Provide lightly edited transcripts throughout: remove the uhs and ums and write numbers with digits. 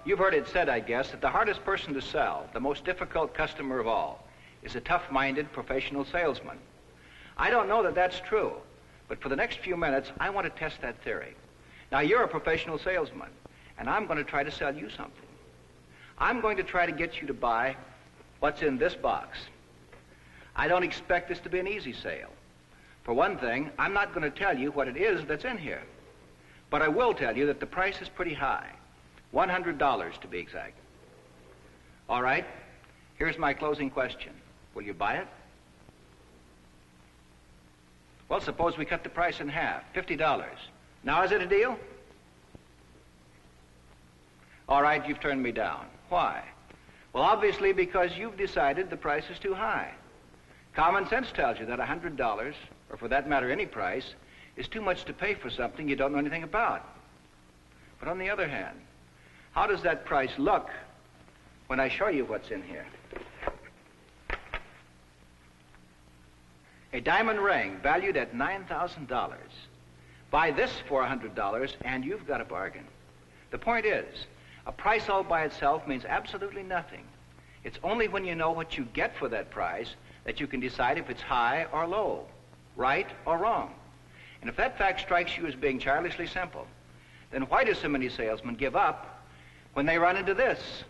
You've heard it said, I guess, that the hardest person to sell, the most difficult customer of all, is a tough-minded professional salesman. I don't know that that's true, but for the next few minutes, I want to test that theory. Now, you're a professional salesman, and I'm going to try to sell you something. I'm going to try to get you to buy what's in this box. I don't expect this to be an easy sale. For one thing, I'm not going to tell you what it is that's in here. But I will tell you that the price is pretty high. $100 to be exact. All right, here's my closing question. Will you buy it? Well, suppose we cut the price in half, $50. Now, is it a deal? All right, you've turned me down. Why? Well, obviously because you've decided the price is too high. Common sense tells you that $100, or for that matter any price, is too much to pay for something you don't know anything about. But on the other hand, how does that price look when I show you what's in here? A diamond ring valued at $9,000. Buy this for $100 and you've got a bargain. The point is, a price all by itself means absolutely nothing. It's only when you know what you get for that price that you can decide if it's high or low, right or wrong. And if that fact strikes you as being childishly simple, then why do so many salesmen give up when they run into this?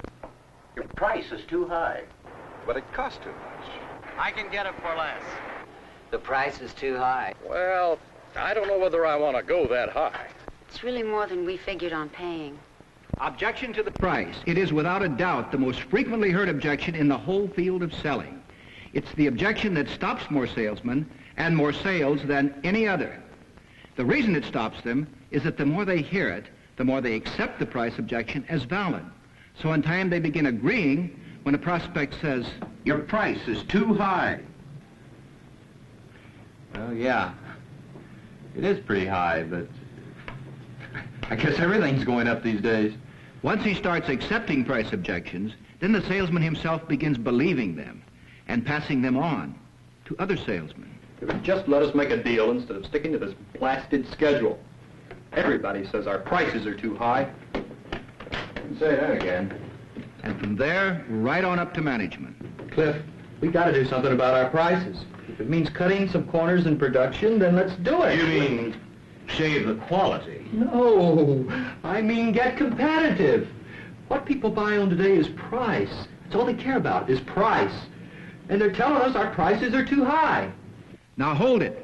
Your price is too high. But it costs too much. I can get it for less. The price is too high. Well, I don't know whether I want to go that high. It's really more than we figured on paying. Objection to the price. It is without a doubt the most frequently heard objection in the whole field of selling. It's the objection that stops more salesmen and more sales than any other. The reason it stops them is that the more they hear it, the more they accept the price objection as valid. So in time they begin agreeing when a prospect says, "Your price is too high." Well, yeah, it is pretty high, but I guess everything's going up these days. Once he starts accepting price objections, then the salesman himself begins believing them and passing them on to other salesmen. If it just let us make a deal instead of sticking to this blasted schedule. Everybody says our prices are too high. Say that again. And from there, right on up to management. Cliff, we got to do something about our prices. If it means cutting some corners in production, then let's do it. You mean shave the quality? No, I mean get competitive. What people buy on today is price. That's all they care about is price. And they're telling us our prices are too high. Now hold it.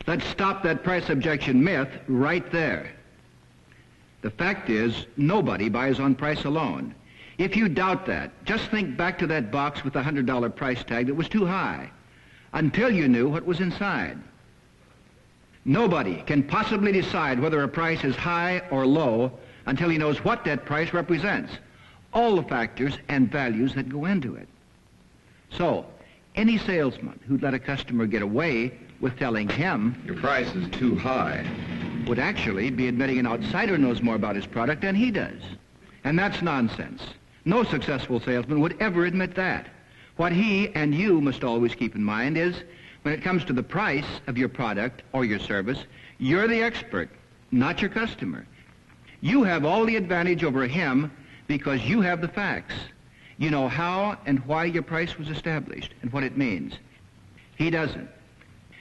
Let's stop that price objection myth right there. The fact is, nobody buys on price alone. If you doubt that, just think back to that box with the $100 price tag that was too high until you knew what was inside. Nobody can possibly decide whether a price is high or low until he knows what that price represents, all the factors and values that go into it. So, any salesman who'd let a customer get away with telling him Your price is too high would actually be admitting an outsider knows more about his product than he does. And that's nonsense. No successful salesman would ever admit that. What he and you must always keep in mind is, when it comes to the price of your product or your service, you're the expert, not your customer. You have all the advantage over him because you have the facts. You know how and why your price was established and what it means. He doesn't.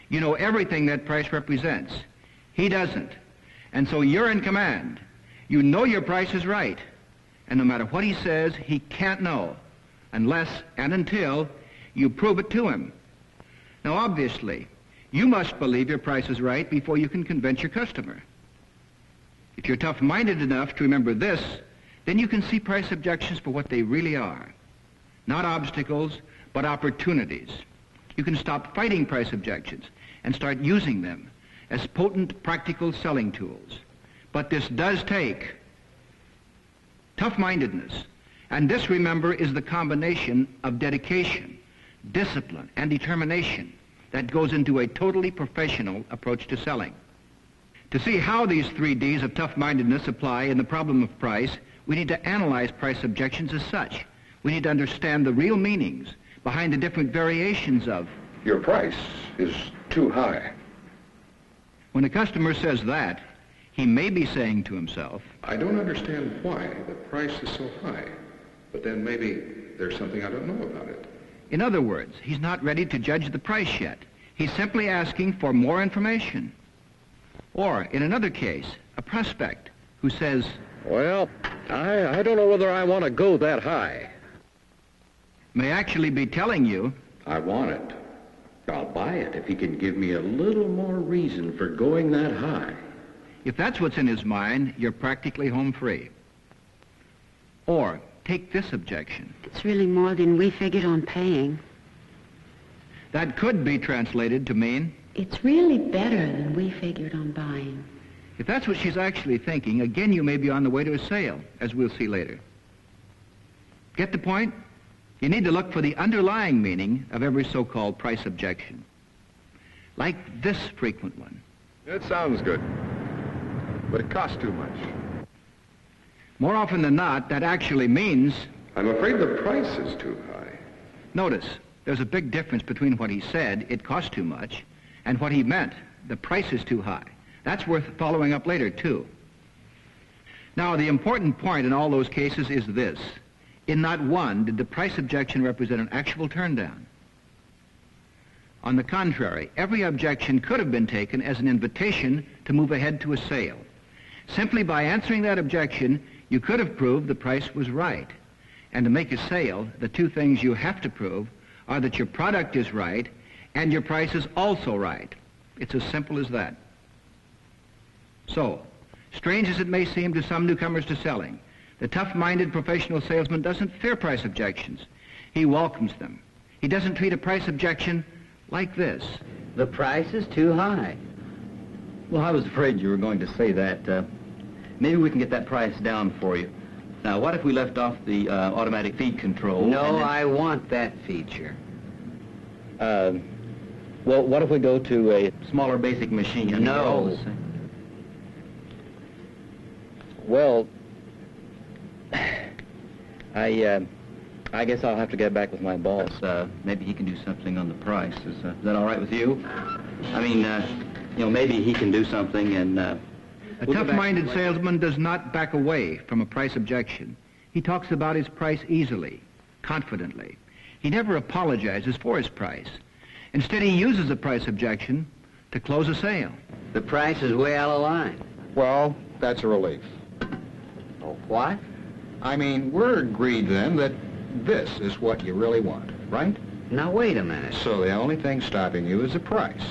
You know everything that price represents. He doesn't. And so you're in command. You know your price is right. And no matter what he says, he can't know unless and until you prove it to him. Now, obviously, you must believe your price is right before you can convince your customer. If you're tough-minded enough to remember this, then you can see price objections for what they really are. Not obstacles, but opportunities. You can stop fighting price objections and start using them as potent, practical selling tools. But this does take tough-mindedness. And this, remember, is the combination of dedication, discipline, and determination that goes into a totally professional approach to selling. To see how these 3 Ds of tough-mindedness apply in the problem of price, we need to analyze price objections as such. We need to understand the real meanings behind the different variations of Your price is too high. When a customer says that, He may be saying to himself, I don't understand why the price is so high, but then maybe there's something I don't know about it. in other words, he's not ready to judge the price yet. He's simply asking for more information. Or, in another case, a prospect who says, Well, I don't know whether I want to go that high. may actually be telling you, I want it. I'll buy it if he can give me a little more reason for going that high. if that's what's in his mind, you're practically home free. Or, take this objection. It's really more than we figured on paying. That could be translated to mean, It's really better than we figured on buying. if that's what she's actually thinking, again you may be on the way to a sale, as we'll see later. Get the point? You need to look for the underlying meaning of every so-called price objection. Like this frequent one. It sounds good, but it costs too much. More often than not, that actually means, I'm afraid the price is too high. notice, there's a big difference between what he said, it cost too much, and what he meant, the price is too high. That's worth following up later, too. Now, the important point in all those cases is this. In not one did the price objection represent an actual turndown. On the contrary, every objection could have been taken as an invitation to move ahead to a sale. Simply by answering that objection, you could have proved the price was right. And to make a sale, the two things you have to prove are that your product is right and your price is also right. It's as simple as that. So, strange as it may seem to some newcomers to selling, the tough-minded professional salesman doesn't fear price objections. He welcomes them. He doesn't treat a price objection like this. The price is too high. Well, I was afraid you were going to say that. Maybe we can get that price down for you. Now, what if we left off the automatic feed control? No, I want that feature. Well, what if we go to a smaller basic machine? No. They're all the same. Well, I guess I'll have to get back with my boss. Maybe he can do something on the price. Is that all right with you? I mean, maybe he can do something and... A tough-minded salesman does not back away from a price objection. He talks about his price easily, confidently. He never apologizes for his price. Instead, he uses a price objection to close a sale. The price is way out of line. Well, that's a relief. Oh, what? I mean, we're agreed then that this is what you really want, right? Now, wait a minute. So the only thing stopping you is the price.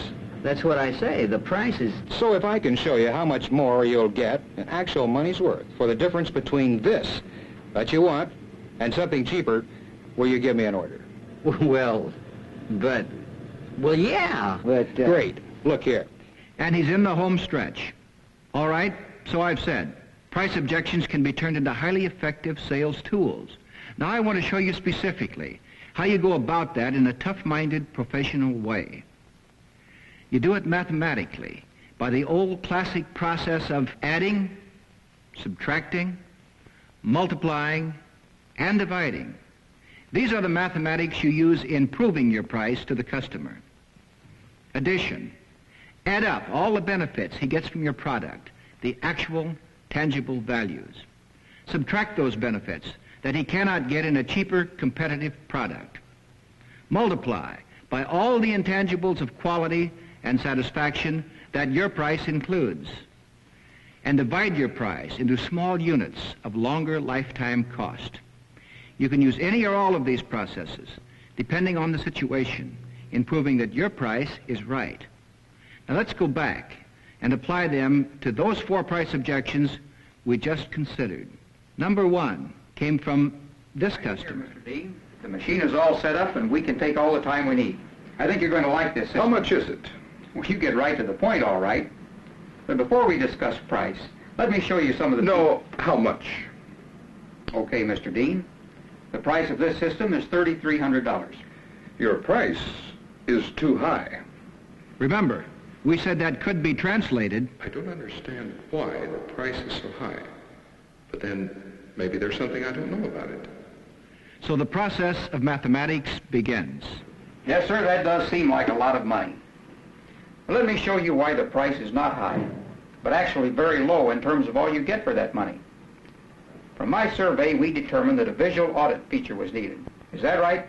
That's what I say. The price is... So if I can show you how much more you'll get in actual money's worth for the difference between this that you want and something cheaper, will you give me an order? Well, but... Well, yeah, but... Great. Look here. And he's in the home stretch. All right, so I've said, price objections can be turned into highly effective sales tools. Now I want to show you specifically how you go about that in a tough-minded, professional way. You do it mathematically, by the old classic process of adding, subtracting, multiplying, and dividing. These are the mathematics you use in proving your price to the customer. Addition. Add up all the benefits he gets from your product, the actual, tangible values. Subtract those benefits that he cannot get in a cheaper, competitive product. Multiply by all the intangibles of quality and satisfaction that your price includes. And divide your price into small units of longer lifetime cost. You can use any or all of these processes, depending on the situation, in proving that your price is right. Now let's go back and apply them to those 4 price objections we just considered. Number 1 came from this customer. Mr. Dean, the machine is all set up and we can take all the time we need. I think you're going to like this system. How much is it? Well, you get right to the point, all right. But before we discuss price, let me show you some of the... No, how much? Okay, Mr. Dean. The price of this system is $3,300. Your price is too high. Remember, we said that could be translated. I don't understand why the price is so high. But then maybe there's something I don't know about it. So the process of mathematics begins. Yes, sir, that does seem like a lot of money. But let me show you why the price is not high. but actually very low in terms of all you get for that money. From my survey, we determined that a visual audit feature was needed. Is that right?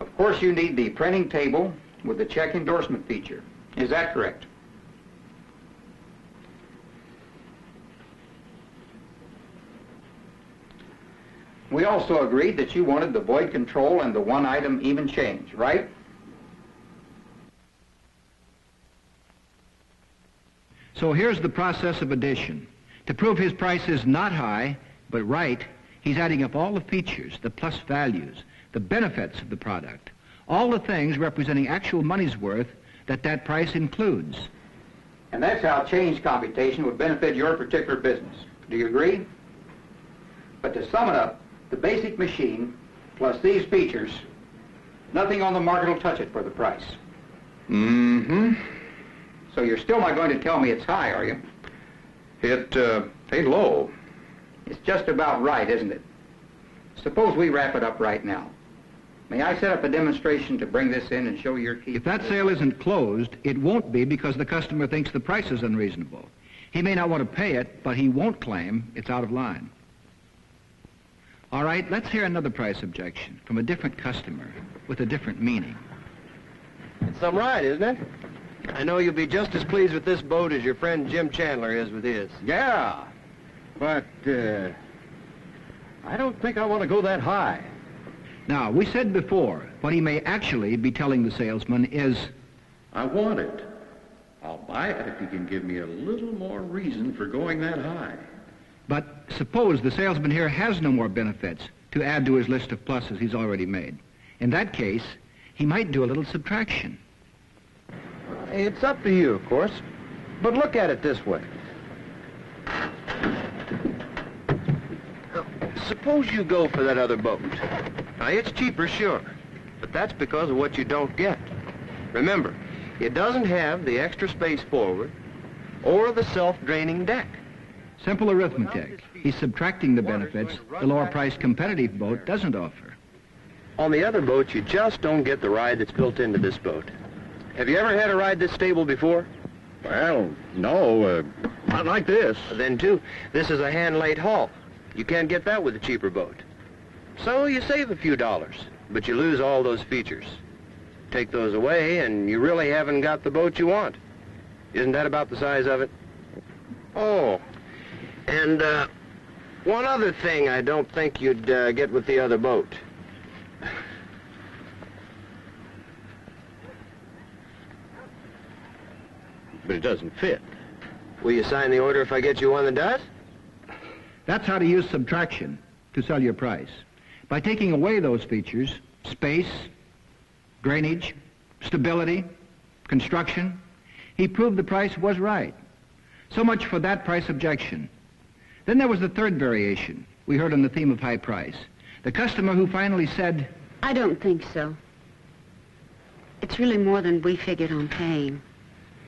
Of course, you need the printing table with the check endorsement feature. Is that correct? We also agreed that you wanted the void control and the one-item even change, right? So here's the process of addition. To prove his price is not high, but right, he's adding up all the features, the plus values, the benefits of the product, all the things representing actual money's worth that price includes. And that's how change computation would benefit your particular business. Do you agree? But to sum it up, the basic machine plus these features, nothing on the market will touch it for the price. Mm-hmm. So you're still not going to tell me it's high, are you? It ain't low. It's just about right, isn't it? Suppose we wrap it up right now. May I set up a demonstration to bring this in and show your key? If that sale isn't closed, it won't be because the customer thinks the price is unreasonable. He may not want to pay it, but he won't claim it's out of line. All right, let's hear another price objection from a different customer with a different meaning. It's some ride, isn't it? I know you'll be just as pleased with this boat as your friend Jim Chandler is with his. Yeah, but I don't think I want to go that high. Now, we said before, what he may actually be telling the salesman is, I want it. I'll buy it if you can give me a little more reason for going that high. but suppose the salesman here has no more benefits to add to his list of pluses he's already made. In that case, he might do a little subtraction. It's up to you, of course. But look at it this way. Suppose you go for that other boat. Now, it's cheaper, sure, but that's because of what you don't get. Remember, it doesn't have the extra space forward or the self-draining deck. Simple arithmetic. He's subtracting the benefits the lower-priced competitive boat doesn't offer. On the other boat, you just don't get the ride that's built into this boat. Have you ever had a ride this stable before? Well, no, not like this. Then, too, this is a hand-laid hull. You can't get that with a cheaper boat. So you save a few dollars, but you lose all those features. Take those away, and you really haven't got the boat you want. Isn't that about the size of it? Oh, and one other thing I don't think you'd get with the other boat. But it doesn't fit. Will you sign the order if I get you one that does? That's how to use subtraction to sell your price. By taking away those features, space, drainage, stability, construction, he proved the price was right. So much for that price objection. Then there was the third variation we heard on the theme of high price. The customer who finally said, I don't think so. It's really more than we figured on paying.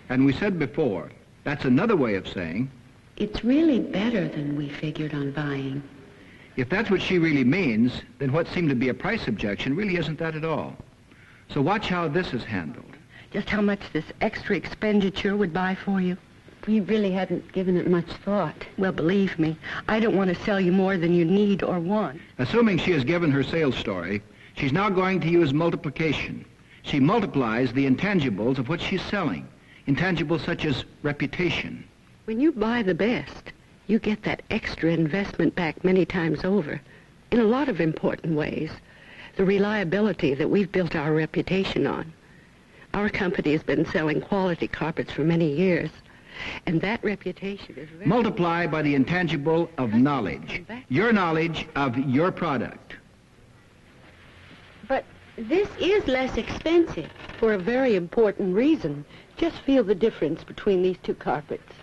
And we said before, that's another way of saying, It's really better than we figured on buying. if that's what she really means, then what seemed to be a price objection really isn't that at all. So watch how this is handled. Just how much this extra expenditure would buy for you? We really hadn't given it much thought. Well, believe me, I don't want to sell you more than you need or want. Assuming she has given her sales story, she's now going to use multiplication. She multiplies the intangibles of what she's selling. Intangibles such as reputation. When you buy the best, you get that extra investment back many times over in a lot of important ways. The reliability that we've built our reputation on. Our company has been selling quality carpets for many years, and that reputation is very... Multiply by the intangible of knowledge. Your knowledge of your product. But this is less expensive for a very important reason. Just feel the difference between these two carpets.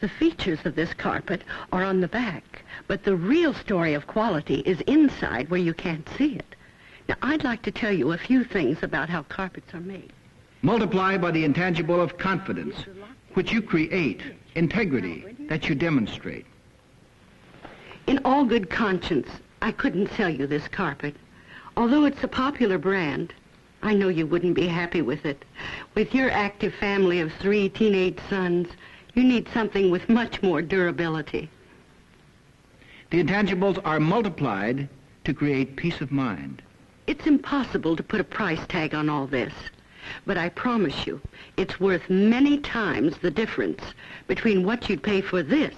The features of this carpet are on the back, but the real story of quality is inside where you can't see it. Now, I'd like to tell you a few things about how carpets are made. Multiply by the intangible of confidence, which you create, integrity, that you demonstrate. In all good conscience, I couldn't sell you this carpet. Although it's a popular brand, I know you wouldn't be happy with it. With your active family of 3 teenage sons, you need something with much more durability. The intangibles are multiplied to create peace of mind. It's impossible to put a price tag on all this, but I promise you, it's worth many times the difference between what you'd pay for this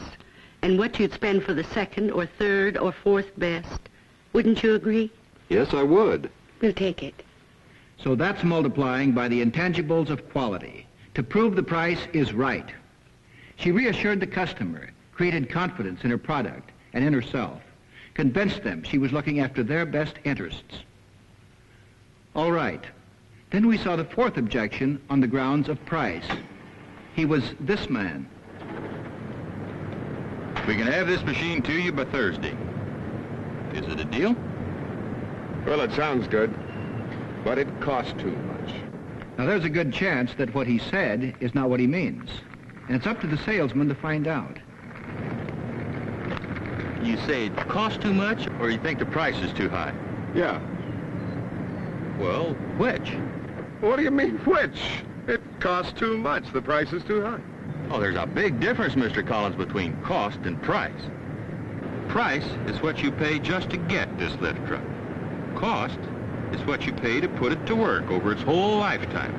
and what you'd spend for the second or third or fourth best. Wouldn't you agree? Yes, I would. We'll take it. So that's multiplying by the intangibles of quality to prove the price is right. She reassured the customer, created confidence in her product and in herself, convinced them she was looking after their best interests. All right. Then we saw the fourth objection on the grounds of price. He was this man. We can have this machine to you by Thursday. Is it a deal? Well, it sounds good, but it costs too much. Now, there's a good chance that what he said is not what he means. And it's up to the salesman to find out. You say it costs too much, or you think the price is too high? Yeah. Well, which? What do you mean, which? It costs too much. The price is too high. Oh, there's a big difference, Mr. Collins, between cost and price. Price is what you pay just to get this lift truck. Cost is what you pay to put it to work over its whole lifetime.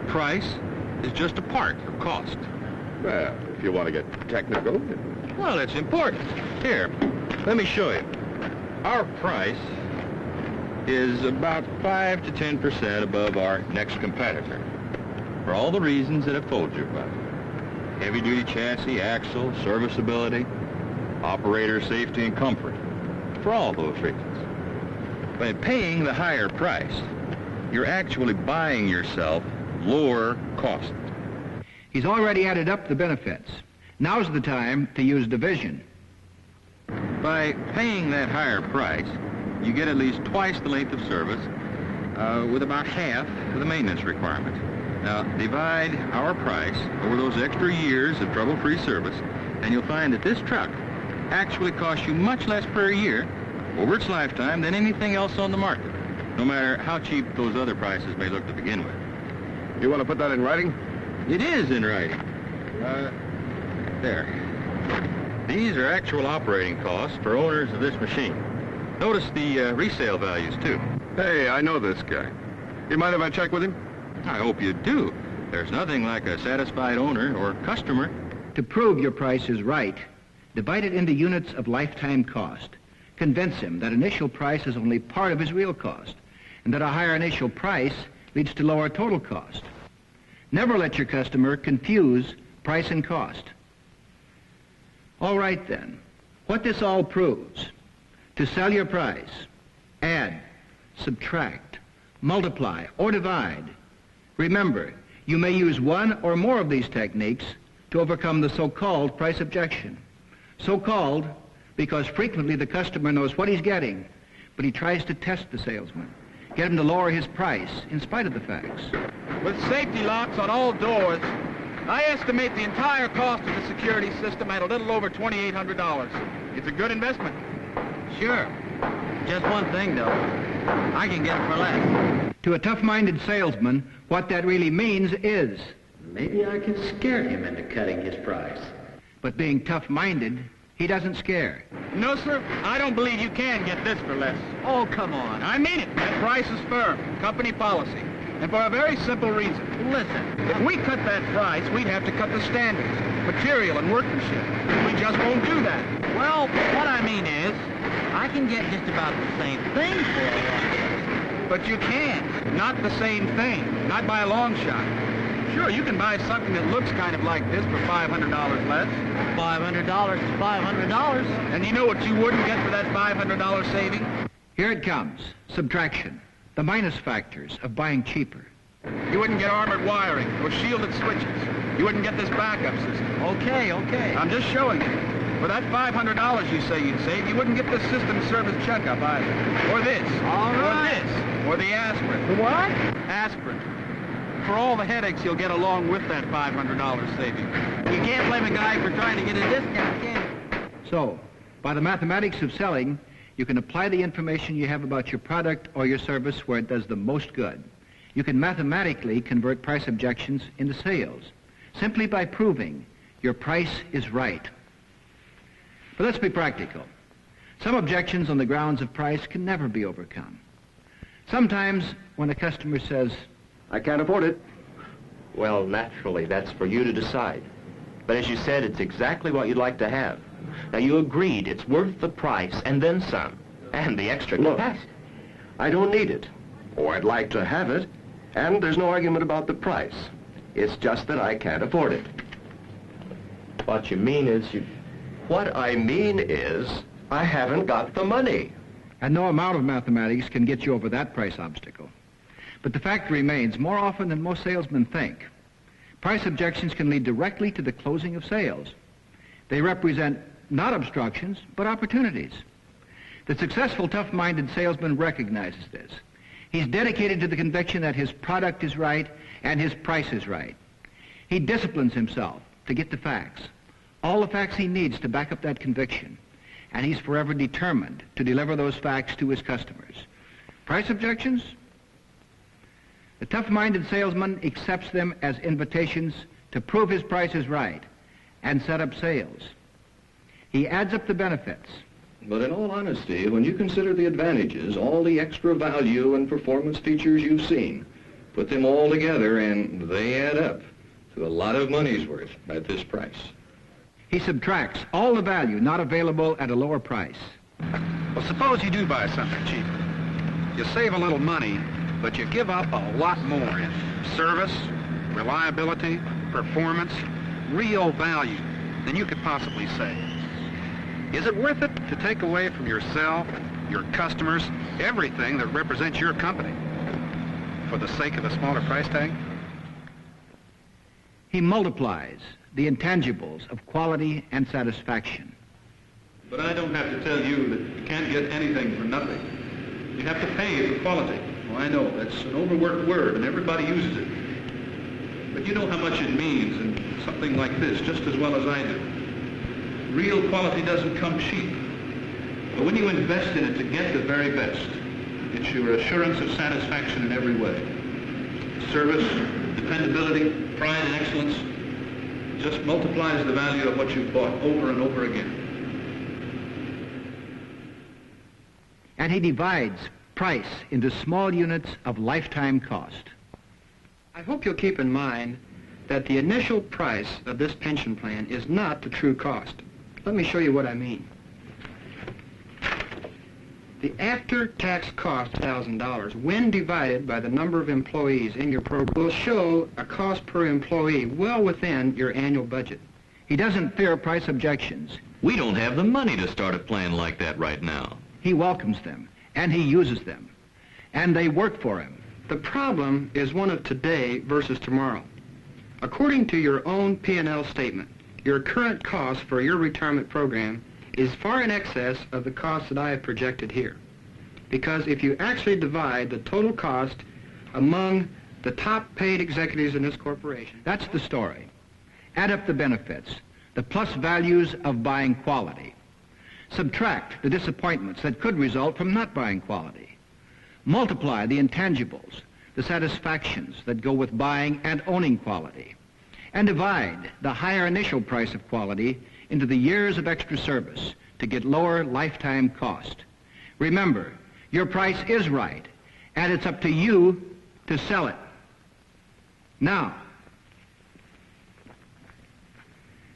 Price is just a part of cost. Well, if you want to get technical. Well, it's important. Here, let me show you. Our price is about 5 to 10% above our next competitor, for all the reasons that I've told you about. Heavy-duty chassis, axle, serviceability, operator safety and comfort, for all those reasons. By paying the higher price, you're actually buying yourself lower cost. He's already added up the benefits. Now's the time to use division. By paying that higher price, you get at least twice the length of service with about half of the maintenance requirement. Now, divide our price over those extra years of trouble-free service, and you'll find that this truck actually costs you much less per year over its lifetime than anything else on the market, no matter how cheap those other prices may look to begin with. You want to put that in writing? It is in writing. There. These are actual operating costs for owners of this machine. Notice the resale values, too. Hey, I know this guy. You mind if I check with him? I hope you do. There's nothing like a satisfied owner or customer. To prove your price is right, divide it into units of lifetime cost. Convince him that initial price is only part of his real cost, and that a higher initial price leads to lower total cost. Never let your customer confuse price and cost. All right, then. What this all proves: to sell your price, add, subtract, multiply, or divide. Remember, you may use one or more of these techniques to overcome the so-called price objection. So-called because frequently the customer knows what he's getting, but he tries to test the salesman, get him to lower his price in spite of the facts. With safety locks on all doors, I estimate the entire cost of the security system at a little over $2,800. It's a good investment. Sure. Just one thing, though. I can get it for less. To a tough-minded salesman, what that really means is... Maybe I can scare him into cutting his price. But being tough-minded, he doesn't scare. No, sir. I don't believe you can get this for less. Oh, come on. I mean it. That price is firm. Company policy. And for a very simple reason. Listen, if we cut that price, we'd have to cut the standards, material and workmanship. We just won't do that. Well, what I mean is, I can get just about the same thing for a lot. But you can't. Not the same thing. Not by a long shot. Sure, you can buy something that looks kind of like this for $500 less. $500 is $500. And you know what you wouldn't get for that $500 saving? Here it comes. Subtraction. The minus factors of buying cheaper. You wouldn't get armored wiring or shielded switches. You wouldn't get this backup system. Okay. I'm just showing you. For that $500 you say you'd save, you wouldn't get the system service checkup either. Or this. All right. Or this. Or the aspirin. The what? Aspirin. For all the headaches you'll get along with that $500 saving. You can't blame a guy for trying to get a discount, can you? So, by the mathematics of selling, You can apply the information you have about your product or your service where it does the most good. You can mathematically convert price objections into sales simply by proving your price is right. But let's be practical. Some objections on the grounds of price can never be overcome. Sometimes when a customer says, I can't afford it. Well, naturally, that's for you to decide. But as you said, it's exactly what you'd like to have. Now, you agreed it's worth the price and then some, and the extra capacity. I don't need it. Or I'd like to have it, and there's no argument about the price. It's just that I can't afford it. What you mean is What I mean is, I haven't got the money. And no amount of mathematics can get you over that price obstacle. But the fact remains, more often than most salesmen think, price objections can lead directly to the closing of sales. They represent not obstructions, but opportunities. The successful, tough-minded salesman recognizes this. He's dedicated to the conviction that his product is right and his price is right. He disciplines himself to get the facts, all the facts he needs to back up that conviction, and he's forever determined to deliver those facts to his customers. Price objections? The tough-minded salesman accepts them as invitations to prove his price is right and set up sales. He adds up the benefits. But in all honesty, when you consider the advantages, all the extra value and performance features you've seen, put them all together and they add up to a lot of money's worth at this price. He subtracts all the value not available at a lower price. Well, suppose you do buy something cheaper. You save a little money, but you give up a lot more in service, reliability, performance, real value than you could possibly save. Is it worth it to take away from yourself, your customers, everything that represents your company for the sake of a smaller price tag? He multiplies the intangibles of quality and satisfaction. But I don't have to tell you that you can't get anything for nothing. You have to pay for quality. Oh, I know, that's an overworked word and everybody uses it. But you know how much it means in something like this just as well as I do. Real quality doesn't come cheap. But when you invest in it to get the very best, it's your assurance of satisfaction in every way. Service, dependability, pride and excellence just multiplies the value of what you've bought over and over again. And he divides price into small units of lifetime cost. I hope you'll keep in mind that the initial price of this pension plan is not the true cost. Let me show you what I mean. The after-tax cost of $1,000, when divided by the number of employees in your program, will show a cost per employee well within your annual budget. He doesn't fear price objections. We don't have the money to start a plan like that right now. He welcomes them, and he uses them, and they work for him. The problem is one of today versus tomorrow. According to your own P&L statement, your current cost for your retirement program is far in excess of the cost that I have projected here. Because if you actually divide the total cost among the top paid executives in this corporation... That's the story. Add up the benefits, the plus values of buying quality. Subtract the disappointments that could result from not buying quality. Multiply the intangibles, the satisfactions that go with buying and owning quality. And divide the higher initial price of quality into the years of extra service to get lower lifetime cost. Remember, your price is right, and it's up to you to sell it. Now,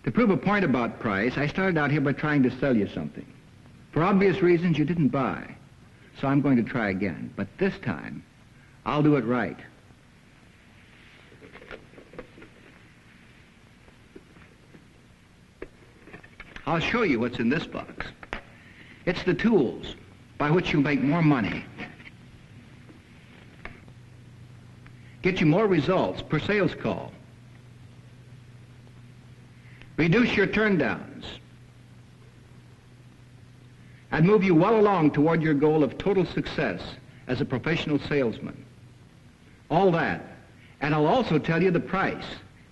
to prove a point about price, I started out here by trying to sell you something. For obvious reasons, you didn't buy, so I'm going to try again. But this time, I'll do it right. I'll show you what's in this box. It's the tools by which you make more money, get you more results per sales call, reduce your turndowns, and move you well along toward your goal of total success as a professional salesman. All that. And I'll also tell you the price.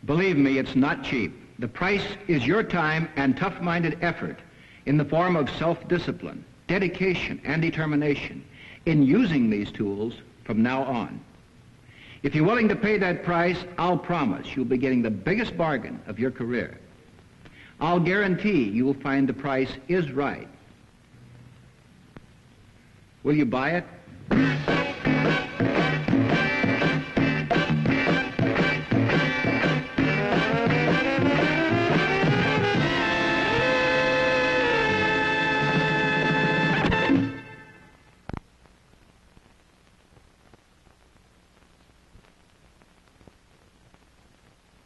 Believe me, it's not cheap. The price is your time and tough-minded effort in the form of self-discipline dedication, and determination in using these tools from now on. If you're willing to pay that price, I'll promise you'll be getting the biggest bargain of your career. I'll guarantee you will find the price is right. Will you buy it?